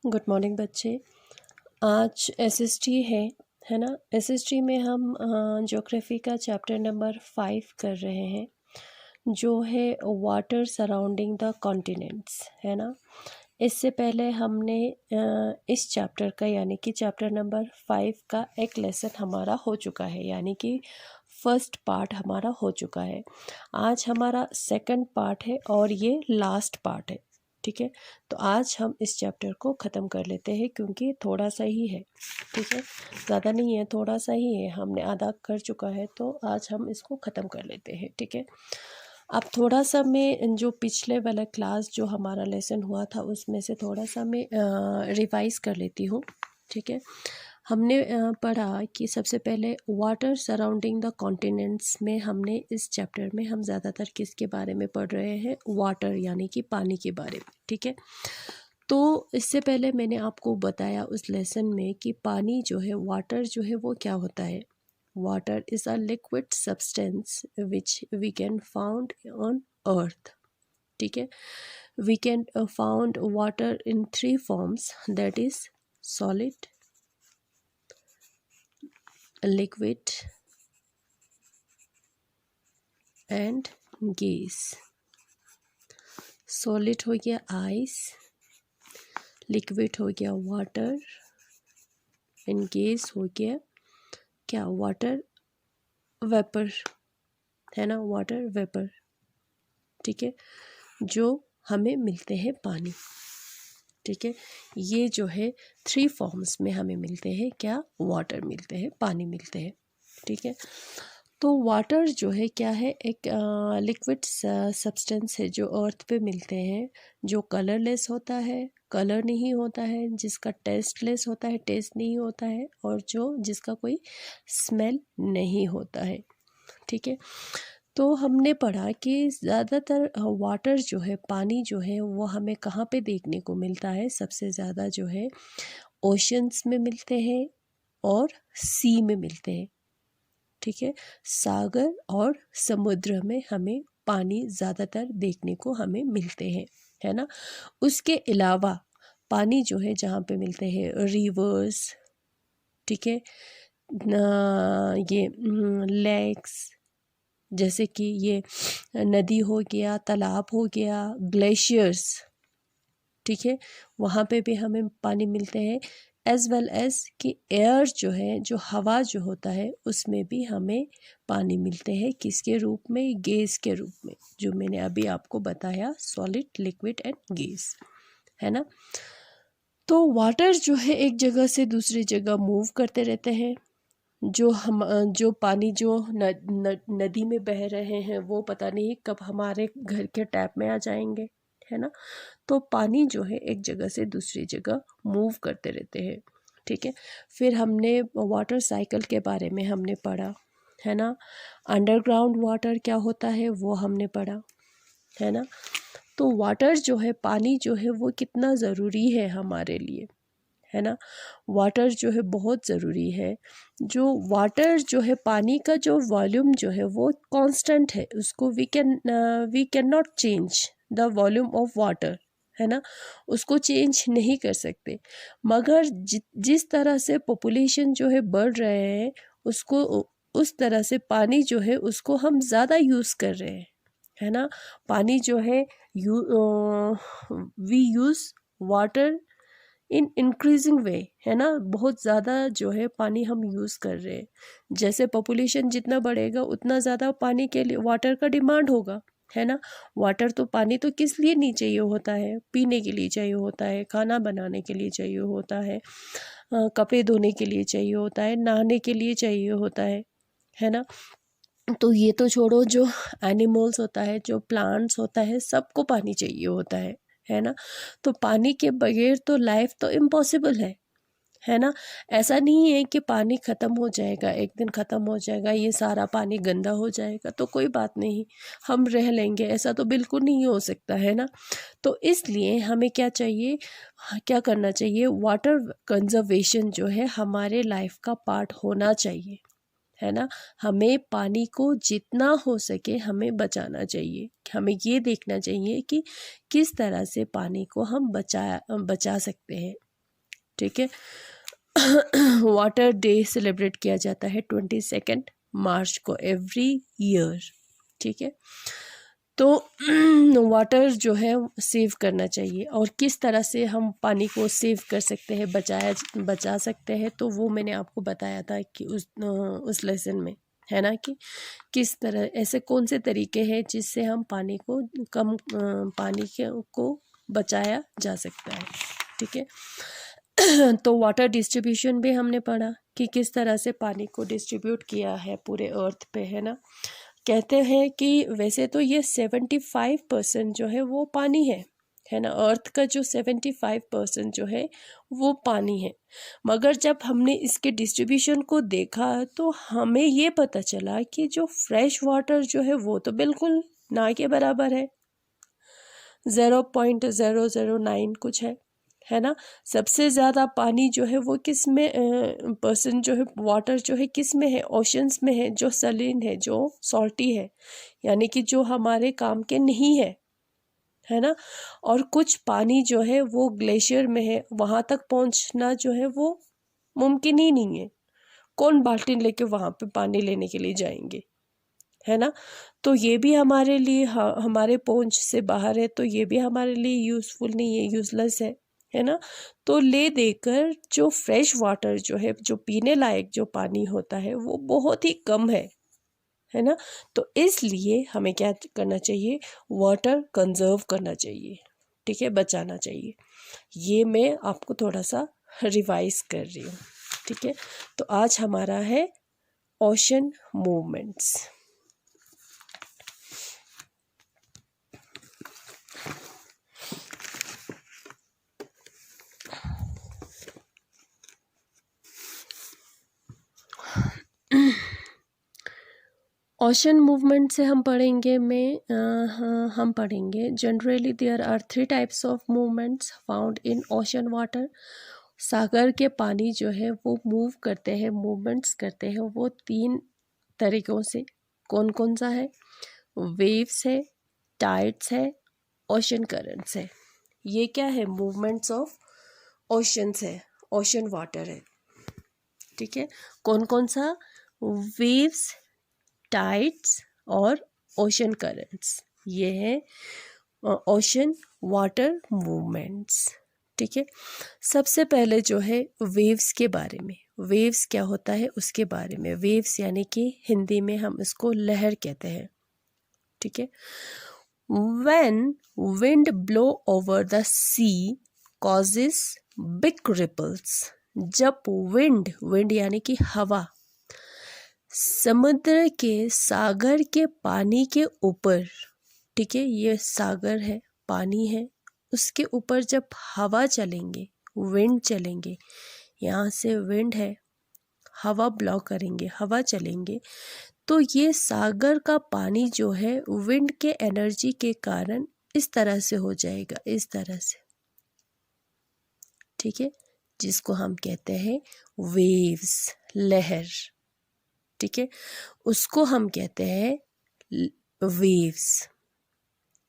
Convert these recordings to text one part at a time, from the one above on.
Good morning बच्चे। आज SST है ना। एसएसटी में हम ज्योग्राफी का चैप्टर नंबर 5 कर रहे हैं, जो है वाटर सराउंडिंग द कॉन्टिनेंट्स, है ना। इससे पहले हमने इस चैप्टर का यानी कि चैप्टर नंबर 5 का एक लेसन हमारा हो चुका है, यानी कि फर्स्ट पार्ट हमारा हो चुका है। आज हमारा सेकंड पार्ट है और ये लास्ट पार्ट है, ठीक है। तो आज हम इस चैप्टर को ख़त्म कर लेते हैं, क्योंकि थोड़ा सा ही है, ठीक है, ज़्यादा नहीं है, थोड़ा सा ही है, हमने आधा कर चुका है, तो आज हम इसको ख़त्म कर लेते हैं, ठीक है। अब थोड़ा सा मैं जो पिछले वाला क्लास जो हमारा लेसन हुआ था उसमें से थोड़ा सा मैं रिवाइज कर लेती हूँ, ठीक है। हमने पढ़ा कि सबसे पहले वाटर सराउंडिंग द कॉन्टिनेंट्स में हमने इस चैप्टर में हम ज़्यादातर किसके बारे में पढ़ रहे हैं, वाटर यानी कि पानी के बारे में, ठीक है। तो इससे पहले मैंने आपको बताया उस लेसन में कि पानी जो है, वाटर जो है वो क्या होता है। Water is a liquid substance which we can found on earth, ठीक है। We can found water in 3 forms, that is solid, liquid and gas. Solid हो गया आइस, लिक्विड हो गया वाटर एंड गैस हो गया क्या, वाटर वेपर, है ना, वाटर वेपर, ठीक है, जो हमें मिलते हैं पानी, ठीक है। ये जो है 3 फॉर्म्स में हमें मिलते हैं, क्या, वाटर मिलते हैं, पानी मिलते हैं, ठीक है। तो वाटर जो है क्या है, एक लिक्विड सब्सटेंस है जो अर्थ पे मिलते हैं, जो कलरलेस होता है, कलर नहीं होता है, जिसका टेस्टलेस होता है, टेस्ट नहीं होता है, और जिसका कोई स्मेल नहीं होता है, ठीक है। तो हमने पढ़ा कि ज़्यादातर वाटर जो है, पानी जो है, वो हमें कहाँ पे देखने को मिलता है, सबसे ज़्यादा जो है ओशंस में मिलते हैं और सी में मिलते हैं, ठीक है। सागर और समुद्र में हमें पानी ज़्यादातर देखने को हमें मिलते हैं, है ना। उसके अलावा पानी जो है जहाँ पे मिलते हैं रिवर्स, ठीक है, ये लेक्स, जैसे कि ये नदी हो गया, तालाब हो गया, ग्लेशियर्स, ठीक है, वहाँ पे भी हमें पानी मिलते हैं। एज वेल एज कि एयर जो है, जो हवा जो होता है, उसमें भी हमें पानी मिलते हैं, किसके रूप में, गैस के रूप में, जो मैंने अभी आपको बताया, सॉलिड, लिक्विड एंड गैस, है ना। तो वाटर जो है एक जगह से दूसरी जगह मूव करते रहते हैं। जो पानी जो नदी में बह रहे हैं, वो पता नहीं कब हमारे घर के टैप में आ जाएंगे, है ना। तो पानी जो है एक जगह से दूसरी जगह मूव करते रहते हैं, ठीक है। फिर हमने वाटर साइकिल के बारे में हमने पढ़ा, है ना। अंडरग्राउंड वाटर क्या होता है वो हमने पढ़ा, है ना। तो वाटर जो है, पानी जो है, वो कितना ज़रूरी है हमारे लिए, है ना। वाटर जो है बहुत ज़रूरी है। जो वाटर जो है, पानी का जो वॉल्यूम जो है वो कांस्टेंट है, उसको we can not change the volume of water, है ना, उसको चेंज नहीं कर सकते। मगर जिस तरह से पॉपुलेशन जो है बढ़ रहे हैं, उसको उस तरह से पानी जो है उसको हम ज़्यादा यूज़ कर रहे हैं, है ना। पानी जो है we use water in increasing way, है ना, बहुत ज़्यादा जो है पानी हम यूज़ कर रहे हैं। जैसे पॉपुलेशन जितना बढ़ेगा उतना ज़्यादा पानी के लिए वाटर का डिमांड होगा, है ना। वाटर तो, पानी तो किस लिए नहीं चाहिए होता है, पीने के लिए चाहिए होता है, खाना बनाने के लिए चाहिए होता है, कपड़े धोने के लिए चाहिए होता है, नहाने के लिए चाहिए होता है ना। तो ये तो छोड़ो, जो एनिमल्स होता है, जो प्लांट्स होता है, सबको पानी चाहिए होता है ना। तो पानी के बगैर तो लाइफ तो इम्पॉसिबल है ना। ऐसा नहीं है कि पानी ख़त्म हो जाएगा, एक दिन ख़त्म हो जाएगा, ये सारा पानी गंदा हो जाएगा तो कोई बात नहीं, हम रह लेंगे, ऐसा तो बिल्कुल नहीं हो सकता, है ना। तो इसलिए हमें क्या चाहिए, क्या करना चाहिए, वाटर कंजर्वेशन जो है हमारे लाइफ का पार्ट होना चाहिए, है ना। हमें पानी को जितना हो सके हमें बचाना चाहिए। हमें ये देखना चाहिए कि किस तरह से पानी को हम बचा सकते हैं, ठीक है। वाटर डे सेलिब्रेट किया जाता है 22 मार्च को एवरी ईयर, ठीक है। तो वाटर जो है सेव करना चाहिए, और किस तरह से हम पानी को सेव कर सकते हैं, बचा सकते हैं, तो वो मैंने आपको बताया था कि उस लेसन में, है ना, कि किस तरह, ऐसे कौन से तरीके हैं जिससे हम पानी को बचाया जा सकता है, ठीक है। तो वाटर डिस्ट्रीब्यूशन भी हमने पढ़ा कि किस तरह से पानी को डिस्ट्रीब्यूट किया है पूरे अर्थ पे, है ना। कहते हैं कि वैसे तो ये 75% जो है वो पानी है ना। अर्थ का जो 75% जो है वो पानी है, मगर जब हमने इसके डिस्ट्रीब्यूशन को देखा तो हमें ये पता चला कि जो फ्रेश वाटर जो है वो तो बिल्कुल ना के बराबर है, 0.009 कुछ है ना। सबसे ज़्यादा पानी जो है वो किस में परसेंट जो है, वाटर जो है किस में है, ओशंस में है, जो सलीन है, जो सॉल्टी है, यानी कि जो हमारे काम के नहीं है ना। और कुछ पानी जो है वो ग्लेशियर में है, वहाँ तक पहुँचना जो है वो मुमकिन ही नहीं है। कौन बाल्टी लेके वहाँ पे पानी लेने के लिए जाएंगे, है ना। तो ये भी हमारे लिए हमारे पहुँच से बाहर है, तो ये भी हमारे लिए यूज़फुल नहीं है, यूज़लेस है ना। तो ले देकर जो फ्रेश वाटर जो है, जो पीने लायक जो पानी होता है वो बहुत ही कम है ना। तो इसलिए हमें क्या करना चाहिए, वाटर कंजर्व करना चाहिए, ठीक है, बचाना चाहिए। ये मैं आपको थोड़ा सा रिवाइज कर रही हूँ, ठीक है। तो आज हमारा है ओशन मूवमेंट्स। ओशन मूवमेंट से हम पढ़ेंगे हम पढ़ेंगे generally there are 3 types of movements found in ocean water. सागर के पानी जो है वो मूव करते हैं, मूवमेंट्स करते हैं वो 3 तरीक़ों से। कौन कौन सा है, वेव्स है, टाइड्स है, ओशन करंट्स है। ये क्या है, मूवमेंट्स ऑफ ओशंस है, ओशन वाटर है, ठीक है। कौन कौन सा, वेव्स, टाइड्स और ओशन करंट्स, ये है ओशन वाटर मूवमेंट्स, ठीक है। सबसे पहले जो है वेव्स के बारे में, वेव्स क्या होता है उसके बारे में। वेव्स यानी कि हिंदी में हम इसको लहर कहते हैं, ठीक है। When wind blow over the sea causes big ripples, जब विंड यानी कि हवा समुद्र के, सागर के पानी के ऊपर, ठीक है, ये सागर है, पानी है, उसके ऊपर जब हवा चलेंगे, विंड चलेंगे, यहाँ से विंड है, हवा ब्लो करेंगे, हवा चलेंगे, तो ये सागर का पानी जो है विंड के एनर्जी के कारण इस तरह से हो जाएगा, इस तरह से, ठीक है, जिसको हम कहते हैं वेव्स, लहर, ठीक है, उसको हम कहते हैं वेव्स,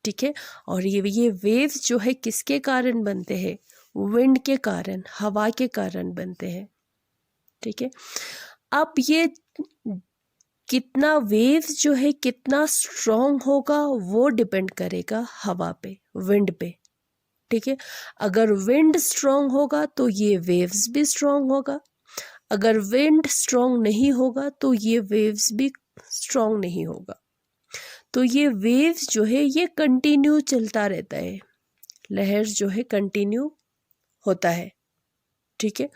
ठीक है। और ये वेव्स जो है किसके कारण बनते हैं, विंड के कारण, हवा के कारण बनते हैं, ठीक है। अब ये कितना वेव्स जो है कितना स्ट्रॉन्ग होगा वो डिपेंड करेगा हवा पे, विंड पे, ठीक है। अगर विंड स्ट्रॉन्ग होगा तो ये वेव्स भी स्ट्रॉन्ग होगा, अगर विंड स्ट्रॉन्ग नहीं होगा तो ये वेव्स भी स्ट्रॉन्ग नहीं होगा। तो ये वेव्स जो है ये कंटिन्यू चलता रहता है, लहर जो है कंटिन्यू होता है, ठीक है।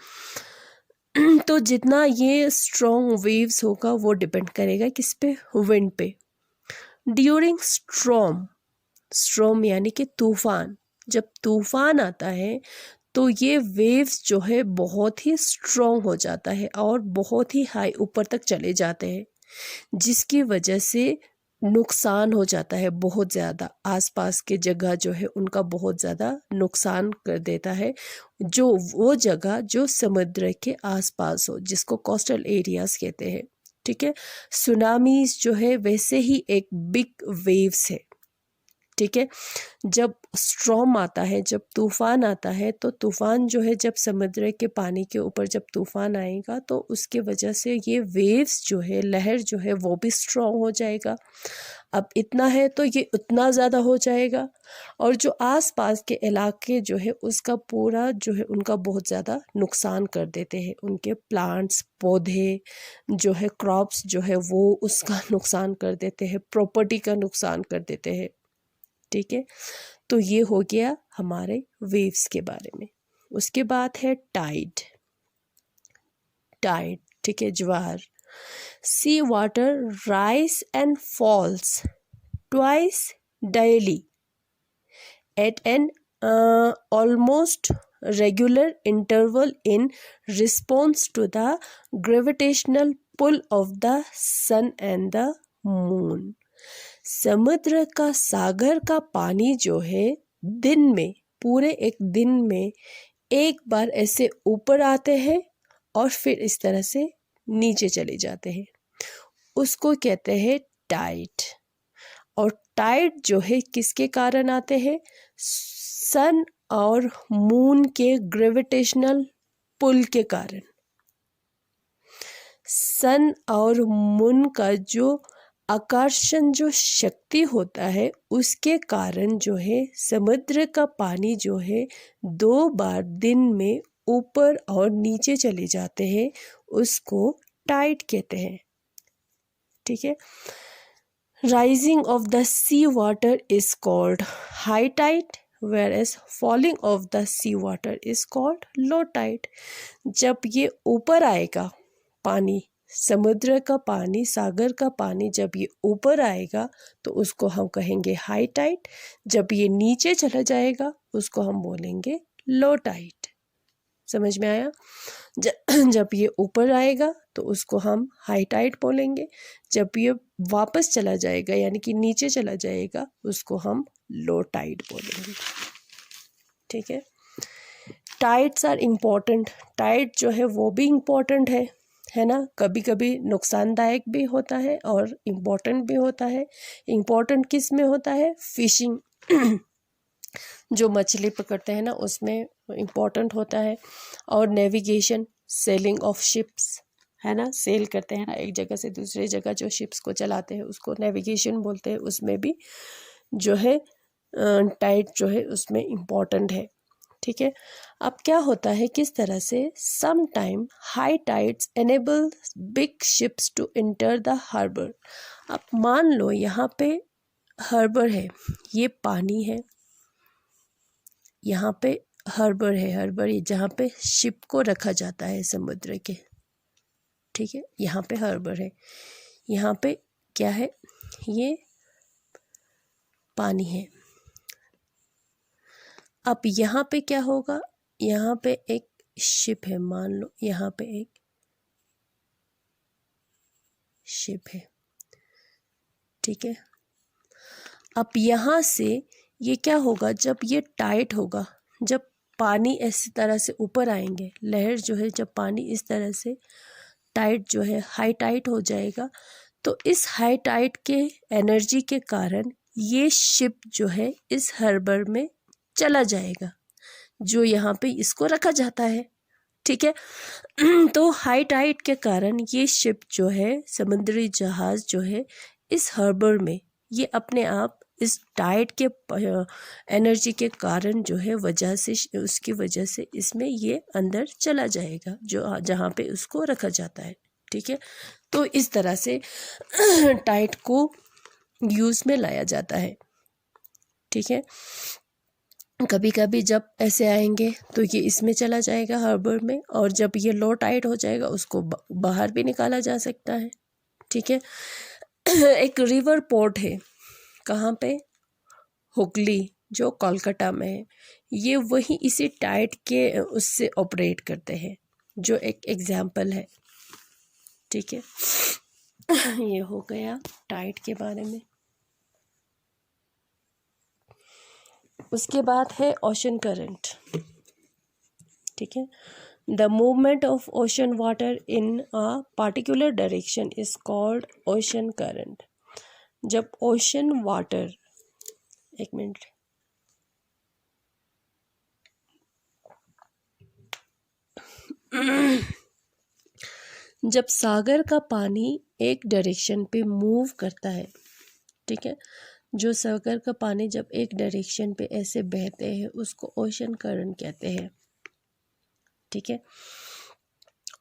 तो जितना ये स्ट्रॉन्ग वेव्स होगा वो डिपेंड करेगा किस पे, विंड पे। ड्यूरिंग स्ट्रॉम यानी कि तूफान, जब तूफान आता है तो ये वेव्स जो है बहुत ही स्ट्रॉन्ग हो जाता है और बहुत ही हाई ऊपर तक चले जाते हैं, जिसकी वजह से नुकसान हो जाता है बहुत ज़्यादा, आसपास के जगह जो है उनका बहुत ज़्यादा नुकसान कर देता है, जो वो जगह जो समुद्र के आसपास हो, जिसको कोस्टल एरियाज कहते हैं, ठीक है। सुनामीज जो है वैसे ही एक बिग वेव्स है, ठीक है। जब स्ट्रॉम आता है, जब तूफ़ान आता है, तो तूफ़ान जो है जब समुद्र के पानी के ऊपर जब तूफ़ान आएगा तो उसके वजह से ये वेव्स जो है, लहर जो है वो भी स्ट्रॉन्ग हो जाएगा। अब इतना है तो ये उतना ज़्यादा हो जाएगा, और जो आसपास के इलाके जो है उसका पूरा जो है उनका बहुत ज़्यादा नुकसान कर देते हैं। उनके प्लांट्स, पौधे जो है, क्रॉप्स जो है वो उसका नुकसान कर देते हैं, प्रॉपर्टी का नुकसान कर देते हैं। ठीक है, तो ये हो गया हमारे वेव्स के बारे में। उसके बाद है टाइड। टाइड, ठीक है, ज्वार। Sea water rise and falls twice daily at an almost regular interval in response to the gravitational pull of the sun and the moon। समुद्र का, सागर का पानी जो है दिन में, पूरे एक दिन में एक बार ऐसे ऊपर आते हैं और फिर इस तरह से नीचे चले जाते हैं, उसको कहते हैं टाइड। और टाइड जो है किसके कारण आते हैं? सन और मून के ग्रेविटेशनल पुल के कारण। सन और मून का जो आकर्षण जो शक्ति होता है उसके कारण जो है समुद्र का पानी जो है 2 बार दिन में ऊपर और नीचे चले जाते हैं, उसको टाइड कहते हैं। ठीक है। Rising of the sea water is called high tide, whereas falling of the sea water is called low tide। जब ये ऊपर आएगा पानी, समुद्र का पानी, सागर का पानी जब ये ऊपर आएगा तो उसको हम कहेंगे हाई टाइड। जब ये नीचे चला जाएगा उसको हम बोलेंगे लो टाइड। समझ में आया? जब ये ऊपर आएगा तो उसको हम हाई टाइड बोलेंगे, जब ये वापस चला जाएगा यानी कि नीचे चला जाएगा उसको हम लो टाइड बोलेंगे। ठीक है। Tides are important. टाइड जो है वो भी इम्पोर्टेंट है ना। कभी कभी नुकसानदायक भी होता है और इम्पोर्टेंट भी होता है। इम्पोर्टेंट किस में होता है? फिशिंग जो मछली पकड़ते हैं ना उसमें इम्पोर्टेंट होता है। और नेविगेशन, सेलिंग ऑफ शिप्स, है ना, सेल करते हैं ना एक जगह से दूसरी जगह, जो शिप्स को चलाते हैं उसको नेविगेशन बोलते हैं। उसमें भी जो है टाइड जो है उसमें इम्पोर्टेंट है। ठीक है। अब क्या होता है, किस तरह से some time high tides enable big ships to enter the harbour. अब मान लो यहाँ पे हार्बर है, ये पानी है, यहाँ पे हार्बर है, हार्बर ये जहाँ पे शिप को रखा जाता है समुद्र के। ठीक है, यहाँ पे हार्बर है, यहाँ पे क्या है, ये पानी है। अब यहाँ पे क्या होगा, यहाँ पे एक शिप है, मान लो यहाँ पे एक शिप है। ठीक है। अब यहाँ से ये क्या होगा, जब ये टाइट होगा, जब पानी इस तरह से ऊपर आएंगे, लहर जो है जब पानी इस तरह से टाइट जो है हाई टाइट हो जाएगा, तो इस हाई टाइट के एनर्जी के कारण ये शिप जो है इस हार्बर में चला जाएगा, जो यहाँ पे इसको रखा जाता है। ठीक है। तो हाई टाइट के कारण ये शिप जो है, समुद्री जहाज जो है इस हार्बर में, ये अपने आप इस टाइड के एनर्जी के कारण जो है वजह से, उसकी वजह से इसमें ये अंदर चला जाएगा, जो जहाँ पे उसको रखा जाता है। ठीक है। तो इस तरह से टाइड को यूज़ में लाया जाता है। ठीक है। कभी कभी जब ऐसे आएंगे तो ये इसमें चला जाएगा हार्बर में, और जब ये लो टाइड हो जाएगा उसको बाहर भी निकाला जा सकता है। ठीक है। एक रिवर पोर्ट है, कहाँ पे? हुगली, जो कोलकाता में है। ये वही इसी टाइड के उससे ऑपरेट करते हैं, जो एक एग्जाम्पल है। ठीक है। ये हो गया टाइड के बारे में। उसके बाद है ओशन करंट। ठीक है। The movement of ocean water in a particular direction is called ocean current. जब ओशन वाटर एक मिनट। जब सागर का पानी एक डायरेक्शन पे मूव करता है, ठीक है, जो सागर का पानी जब एक डायरेक्शन पे ऐसे बहते हैं उसको ओशन करंट कहते हैं, ठीक है।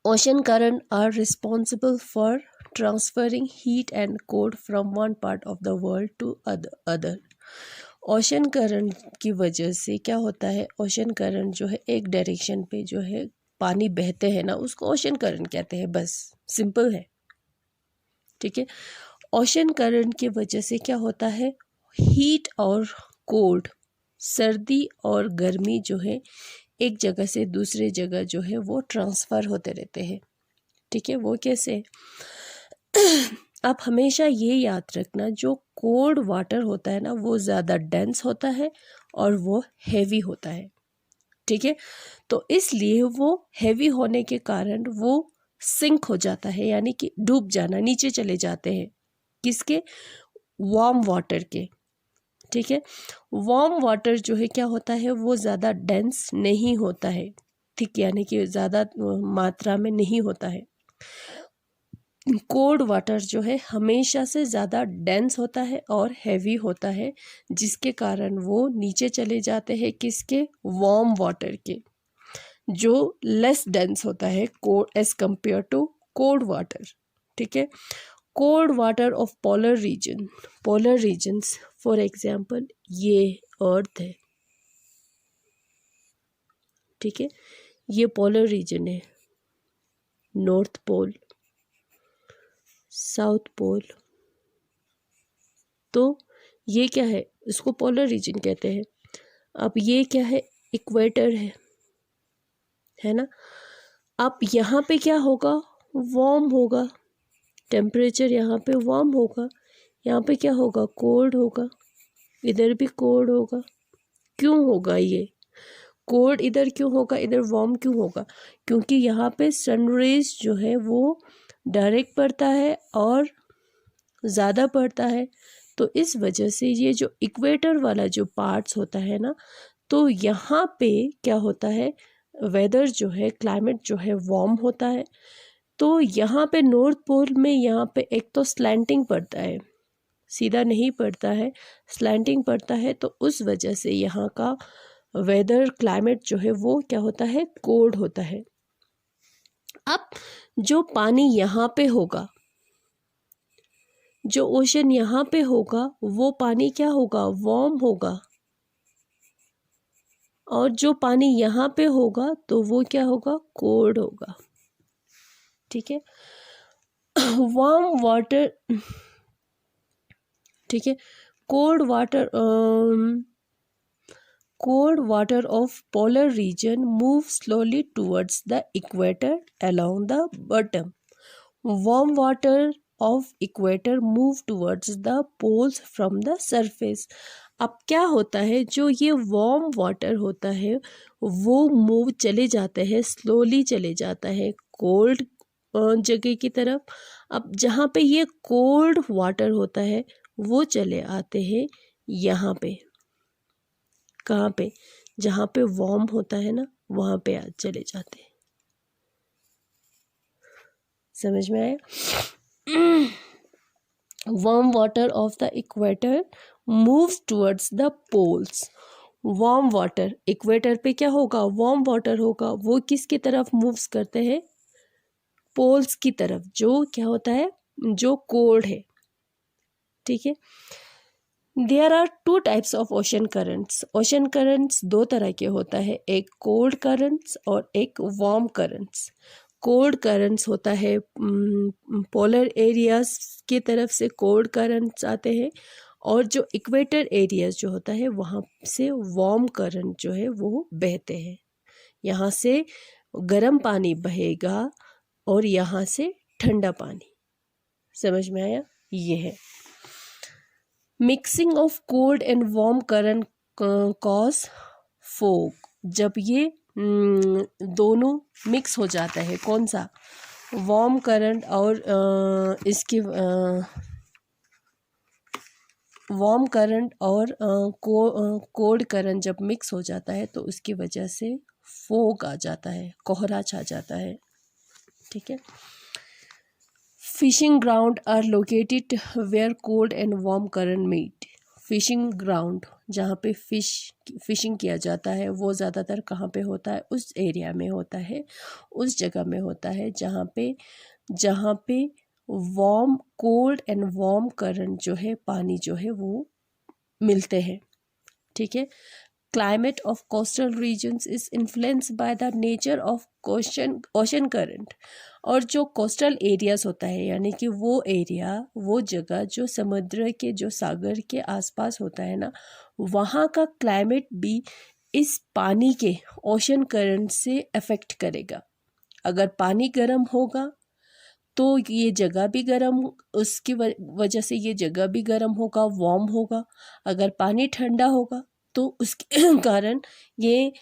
Ocean current are responsible for transferring heat and cold from one part of the world to other. Ocean current की वजह से क्या होता है, ओशन करंट जो है एक डायरेक्शन पे जो है पानी बहते हैं ना, उसको ओशन करंट कहते हैं, बस सिंपल है, ठीक है। ओशन करंट की वजह से क्या होता है, हीट और कोल्ड, सर्दी और गर्मी जो है एक जगह से दूसरे जगह जो है वो ट्रांसफ़र होते रहते हैं, ठीक है। वो कैसे, आप हमेशा ये याद रखना, जो कोल्ड वाटर होता है ना वो ज़्यादा डेंस होता है और वो हैवी होता है, ठीक है। तो इसलिए वो हैवी होने के कारण वो सिंक हो जाता है, यानी कि डूब जाना, नीचे चले जाते हैं, किसके, वार्म वाटर के, ठीक है। वार्म वाटर जो है क्या होता है, वो ज़्यादा डेंस नहीं होता है, ठीक, यानी कि ज़्यादा मात्रा में नहीं होता है। कोल्ड वाटर जो है हमेशा से ज़्यादा डेंस होता है और हैवी होता है, जिसके कारण वो नीचे चले जाते हैं, किसके, वार्म वाटर के, जो लेस डेंस होता है as compare to cold water, ठीक है। Cold water of polar region, polar regions for example ये अर्थ है, ठीक है, ये पोलर रीजन है, नॉर्थ पोल, साउथ पोल, तो ये क्या है, इसको पोलर रीजन कहते हैं। अब ये क्या है, इक्वेटर है ना। अब यहाँ पे क्या होगा, वार्म होगा, टेम्परेचर यहाँ पे वार्म होगा, यहाँ पे क्या होगा, कोल्ड होगा, इधर भी कोल्ड होगा। क्यों होगा ये कोल्ड, इधर क्यों होगा, इधर वार्म क्यों होगा, क्योंकि यहाँ पे सनरेज जो है वो डायरेक्ट पड़ता है और ज़्यादा पड़ता है, तो इस वजह से ये जो इक्वेटर वाला जो पार्ट्स होता है ना, तो यहाँ पे क्या होता है, वेदर जो है, क्लाइमेट जो है वार्म होता है। तो यहाँ पे नॉर्थ पोल में यहाँ पे एक तो स्लैंटिंग पड़ता है, सीधा नहीं पड़ता है, स्लैंटिंग पड़ता है, तो उस वजह से यहाँ का वेदर क्लाइमेट जो है वो क्या होता है, कोल्ड होता है। अब जो पानी यहाँ पे होगा, जो ओशन यहाँ पे होगा, वो पानी क्या होगा, वार्म होगा, और जो पानी यहाँ पे होगा तो वो क्या होगा, कोल्ड होगा, ठीक है। वार्म वाटर, ठीक है, cold water, cold water of polar region move slowly towards the equator along the bottom. Warm water of equator move towards the poles from the surface. अब क्या होता है, जो ये वार्म वाटर होता है वो मूव चले जाते हैं, स्लोली चले जाता है कोल्ड जगह की तरफ। अब जहाँ पे ये कोल्ड वाटर होता है वो चले आते हैं यहाँ पे, कहाँ पे, जहाँ पे वार्म होता है ना वहाँ पे आज चले जाते हैं। समझ में आया। Warm water of the equator moves towards the poles. Warm water equator पे क्या होगा, वार्म वाटर होगा, वो किसकी तरफ मूव्स करते हैं, पोल्स की तरफ, जो क्या होता है, जो कोल्ड है, ठीक है। There are two types of ocean currents. Ocean currents दो तरह के होता है, एक कोल्ड करंट्स और एक वार्म करंट्स। कोल्ड करंट्स होता है, पोलर एरियाज की तरफ से कोल्ड करंट्स आते हैं, और जो इक्वेटर एरियाज जो होता है वहाँ से वार्म करंट जो है वो बहते हैं। यहाँ से गर्म पानी बहेगा और यहाँ से ठंडा पानी। समझ में आया, ये है। Mixing of cold and warm current cause fog. जब ये दोनों मिक्स हो जाता है, कौन सा, वार्म करंट और इसकी वार्म करंट और कोल्ड करंट जब मिक्स हो जाता है तो उसकी वजह से फोग आ जाता है, कोहरा छा जाता है। ठीक है। Fishing ground are located where cold and warm current meet. Fishing ground जहाँ पे फिशिंग किया जाता है वो ज़्यादातर कहाँ पे होता है? उस एरिया में होता है, उस जगह में होता है जहाँ पे warm cold and warm current जो है, पानी जो है वो मिलते हैं। ठीक है। Climate of coastal regions is influenced by the nature of ocean current. और जो कोस्टल एरियाज होता है यानी कि वो एरिया, वो जगह जो समुद्र के, जो सागर के आसपास होता है ना, वहाँ का क्लाइमेट भी इस पानी के ओशन करंट से अफेक्ट करेगा। अगर पानी गर्म होगा तो ये जगह भी गर्म, उसकी वजह से ये जगह भी गर्म होगा, वार्म होगा। अगर पानी ठंडा होगा तो उसके कारण ये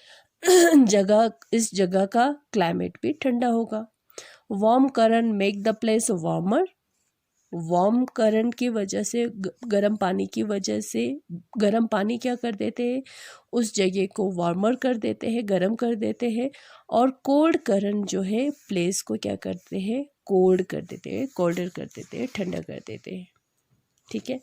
इस जगह का क्लाइमेट भी ठंडा होगा। Warm current make the place warmer. Warm current की वजह से, गर्म पानी की वजह से, गर्म पानी क्या कर देते हैं? उस जगह को वार्मर कर देते हैं, गर्म कर देते हैं। और कोल्ड करंट जो है प्लेस को क्या करते हैं? कोल्ड कर देते हैं, कोल्डर कर देते हैं, ठंडा कर देते हैं। ठीक है।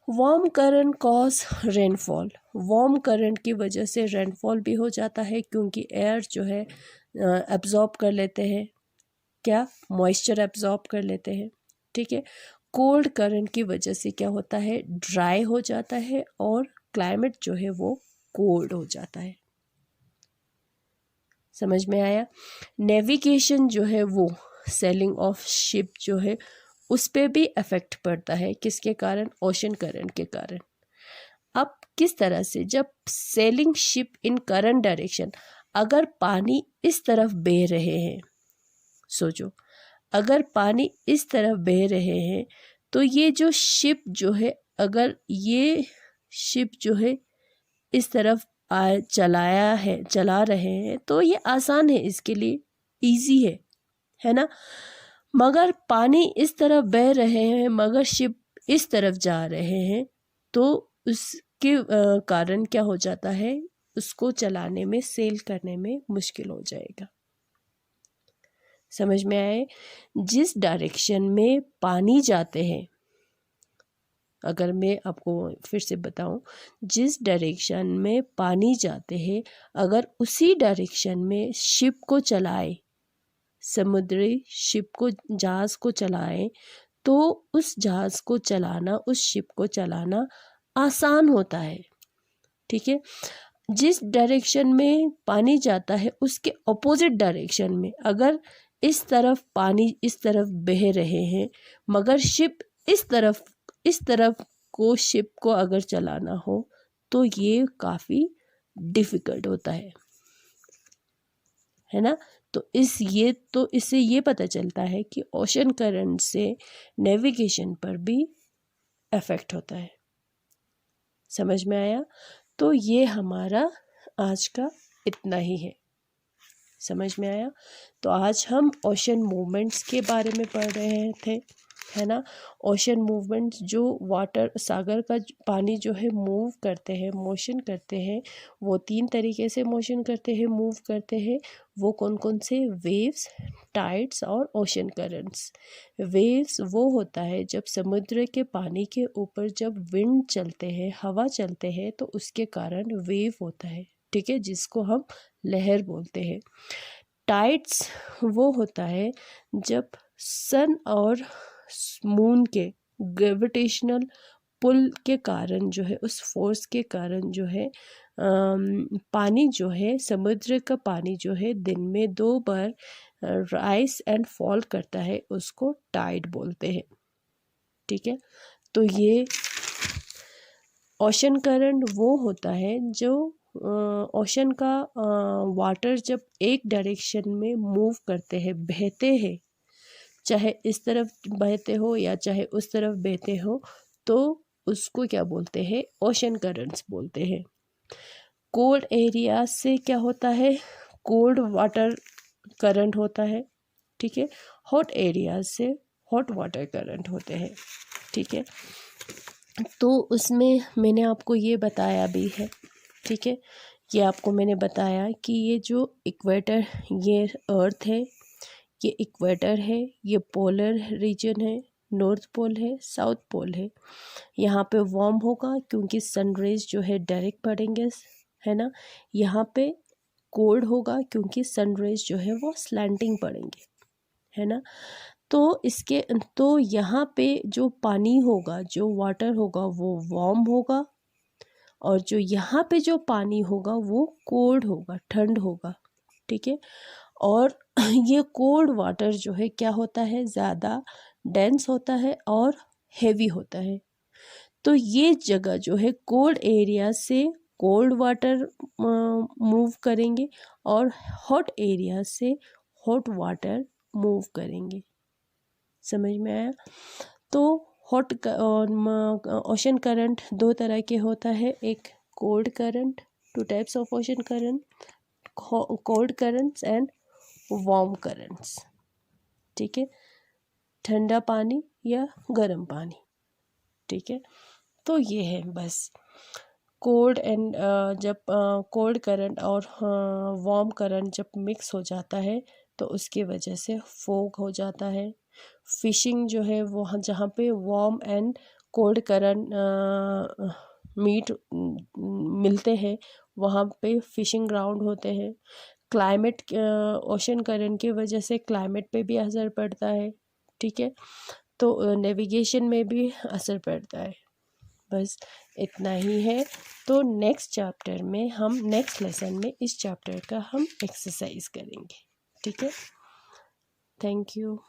Warm current cause rainfall. Warm current की वजह से रेनफॉल भी हो जाता है क्योंकि एयर जो है एब्जॉर्ब कर लेते हैं, क्या? मॉइस्चर एब्जॉर्ब कर लेते हैं। ठीक है। कोल्ड करंट की वजह से क्या होता है? ड्राई हो जाता है और क्लाइमेट जो है वो कोल्ड हो जाता है। समझ में आया? नेविगेशन जो है वो, सेलिंग ऑफ शिप जो है उस पे भी इफेक्ट पड़ता है। किसके कारण? ओशन करंट के कारण। अब किस तरह से? जब सेलिंग शिप इन करंट डायरेक्शन, अगर पानी इस तरफ बह रहे हैं, सोचो अगर पानी इस तरफ बह रहे हैं तो ये जो शिप जो है, अगर ये शिप जो है इस तरफ चला रहे हैं तो ये आसान है, इसके लिए इजी है ना। मगर पानी इस तरफ बह रहे हैं मगर शिप इस तरफ जा रहे हैं तो उसके कारण क्या हो जाता है? उसको चलाने में, सेल करने में मुश्किल हो जाएगा। समझ में आए? जिस डायरेक्शन में पानी जाते हैं, अगर मैं आपको फिर से बताऊं, जिस डायरेक्शन में पानी जाते हैं अगर उसी डायरेक्शन में शिप को चलाए, समुद्री शिप को, जहाज को चलाए, तो उस जहाज को चलाना, उस शिप को चलाना आसान होता है। ठीक है। जिस डायरेक्शन में पानी जाता है उसके अपोजिट डायरेक्शन में अगर इस तरफ पानी इस तरफ बह रहे हैं मगर शिप इस तरफ को, शिप को अगर चलाना हो तो ये काफ़ी डिफ़िकल्ट होता है ना। तो इससे ये पता चलता है कि ओशन करंट से नेविगेशन पर भी इफेक्ट होता है। समझ में आया? तो ये हमारा आज का इतना ही है। समझ में आया? तो आज हम ओशन मूवमेंट्स के बारे में पढ़ रहे थे, है ना। ओशन मूवमेंट्स, जो वाटर, सागर का पानी जो है मूव करते हैं, मोशन करते हैं, वो 3 तरीके से मोशन करते हैं, मूव करते हैं। वो कौन कौन से? वेव्स, टाइड्स और ओशन करंट्स। वेव्स वो होता है जब समुद्र के पानी के ऊपर जब विंड चलते हैं, हवा चलते हैं, तो उसके कारण वेव होता है। ठीक है, जिसको हम लहर बोलते हैं। टाइड्स वो होता है जब सन और मून के ग्रेविटेशनल पुल के कारण जो है, उस फोर्स के कारण जो है पानी जो है, समुद्र का पानी जो है दिन में 2 बार राइज एंड फॉल करता है, उसको टाइड बोलते हैं। ठीक है। तो ये ओशन करंट वो होता है जो ओशन का वाटर जब एक डायरेक्शन में मूव करते हैं, बहते हैं, चाहे इस तरफ बहते हो या चाहे उस तरफ बहते हो, तो उसको क्या बोलते हैं? ओशन करंट्स बोलते हैं। कोल्ड एरिया से क्या होता है? कोल्ड वाटर करंट होता है। ठीक है। हॉट एरिया से हॉट वाटर करंट होते हैं। ठीक है। तो उसमें मैंने आपको ये बताया भी है, ठीक है, ये आपको मैंने बताया कि ये जो इक्वेटर, ये अर्थ है, ये इक्वेटर है, ये पोलर रीजन है, नॉर्थ पोल है, साउथ पोल है। यहाँ पे वार्म होगा क्योंकि सनरेज जो है डायरेक्ट पड़ेंगे, है ना। यहाँ पे कोल्ड होगा क्योंकि सनरेज जो है वो स्लैंटिंग पड़ेंगे, है ना। तो यहाँ पे जो पानी होगा, जो वाटर होगा वो वार्म होगा, और जो यहाँ पे जो पानी होगा वो कोल्ड होगा, ठंड होगा, ठीक है। और ये कोल्ड वाटर जो है क्या होता है, ज़्यादा डेंस होता है और हेवी होता है। तो ये जगह जो है कोल्ड एरिया से कोल्ड वाटर मूव करेंगे और हॉट एरिया से हॉट वाटर मूव करेंगे। समझ में आया। तो हॉट ओशन करंट दो तरह के होता है, एक cold current, to types of ocean current, cold currents and warm currents, ठीक है, ठंडा पानी या गर्म पानी, ठीक है। तो ये है बस कोल्ड एंड जब कोल्ड करंट और वार्म करंट जब मिक्स हो जाता है तो उसकी वजह से फॉग हो जाता है। फिशिंग जो है वो जहाँ पे warm and cold current meet मिलते हैं वहाँ पे फिशिंग ग्राउंड होते हैं। क्लाइमेट ओशन करंट की वजह से क्लाइमेट पे भी असर पड़ता है, ठीक है। तो नेविगेशन में भी असर पड़ता है। बस इतना ही है। तो नेक्स्ट चैप्टर में हम, नेक्स्ट लेसन में इस चैप्टर का हम एक्सरसाइज करेंगे, ठीक है। Thank you.